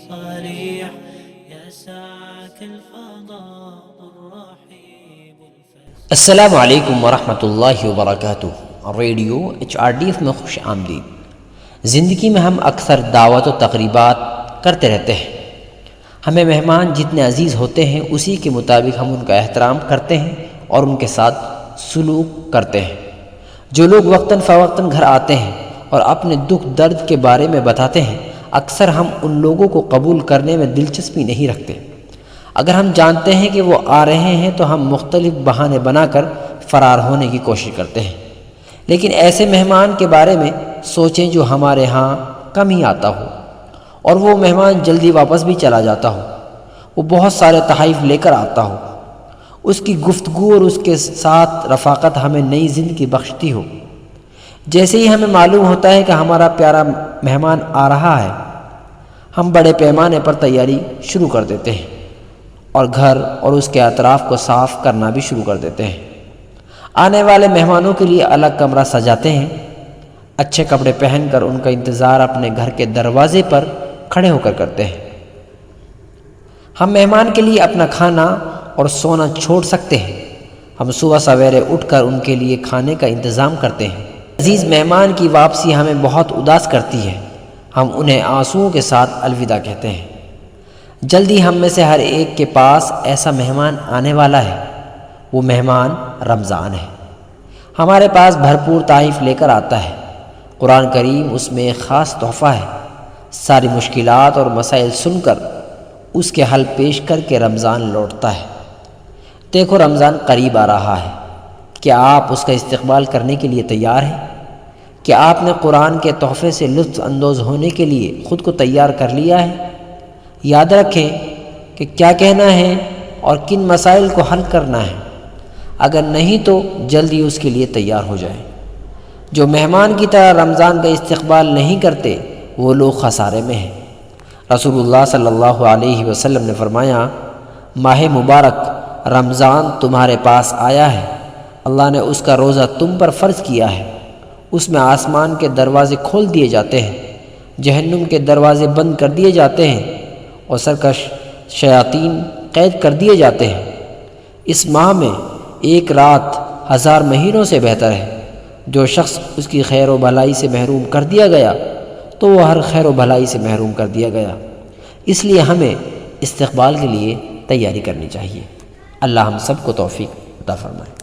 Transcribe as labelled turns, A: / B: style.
A: صريح يسعك الفضاء الرحيب الفسيح.
B: السلام علیکم ورحمۃ اللہ وبرکاتہ. ریڈیو HRDF میں خوش آمدید. زندگی میں ہم اکثر دعوت و تقریبات کرتے رہتے ہیں. ہمیں مہمان جتنے عزیز ہوتے ہیں اسی کے مطابق ہم ان کا احترام کرتے ہیں اور ان کے ساتھ سلوک کرتے ہیں. جو لوگ وقتاً فوقتاً گھر آتے ہیں اور اپنے دکھ درد کے بارے میں بتاتے ہیں، اکثر ہم ان لوگوں کو قبول کرنے میں دلچسپی نہیں رکھتے. اگر ہم جانتے ہیں کہ وہ آ رہے ہیں تو ہم مختلف بہانے بنا کر فرار ہونے کی کوشش کرتے ہیں. لیکن ایسے مہمان کے بارے میں سوچیں جو ہمارے ہاں کم ہی آتا ہو اور وہ مہمان جلدی واپس بھی چلا جاتا ہو. وہ بہت سارے تحائف لے کر آتا ہو. اس کی گفتگو اور اس کے ساتھ رفاقت ہمیں نئی زندگی بخشتی ہو. جیسے ہی ہمیں معلوم ہوتا ہے کہ ہمارا پیارا مہمان آ رہا ہے، ہم بڑے پیمانے پر تیاری شروع کر دیتے ہیں اور گھر اور اس کے اطراف کو صاف کرنا بھی شروع کر دیتے ہیں. آنے والے مہمانوں کے لیے الگ کمرہ سجاتے ہیں. اچھے کپڑے پہن کر ان کا انتظار اپنے گھر کے دروازے پر کھڑے ہو کر کرتے ہیں. ہم مہمان کے لیے اپنا کھانا اور سونا چھوڑ سکتے ہیں. ہم صبح سویرے اٹھ کر ان کے لیے کھانے کا انتظام کرتے ہیں. عزیز مہمان کی واپسی ہمیں بہت اداس کرتی ہے. ہم انہیں آنسوؤں کے ساتھ الوداع کہتے ہیں. جلدی ہم میں سے ہر ایک کے پاس ایسا مہمان آنے والا ہے. وہ مہمان رمضان ہے. ہمارے پاس بھرپور تحائف لے کر آتا ہے. قرآن کریم اس میں ایک خاص تحفہ ہے. ساری مشکلات اور مسائل سن کر اس کے حل پیش کر کے رمضان لوٹتا ہے. دیکھو رمضان قریب آ رہا ہے. کیا آپ اس کا استقبال کرنے کے لیے تیار ہیں؟ کیا آپ نے قرآن کے تحفے سے لطف اندوز ہونے کے لیے خود کو تیار کر لیا ہے؟ یاد رکھیں کہ کیا کہنا ہے اور کن مسائل کو حل کرنا ہے. اگر نہیں تو جلدی اس کے لیے تیار ہو جائیں. جو مہمان کی طرح رمضان کا استقبال نہیں کرتے وہ لوگ خسارے میں ہیں. رسول اللہ صلی اللہ علیہ وسلم نے فرمایا، ماہ مبارک رمضان تمہارے پاس آیا ہے. اللہ نے اس کا روزہ تم پر فرض کیا ہے. اس میں آسمان کے دروازے کھول دیے جاتے ہیں، جہنم کے دروازے بند کر دیے جاتے ہیں اور سرکش شیاطین قید کر دیے جاتے ہیں. اس ماہ میں ایک رات 1000 مہینوں سے بہتر ہے. جو شخص اس کی خیر و بھلائی سے محروم کر دیا گیا تو وہ ہر خیر و بھلائی سے محروم کر دیا گیا. اس لیے ہمیں استقبال کے لیے تیاری کرنی چاہیے. اللہ ہم سب کو توفیق عطا فرمائے.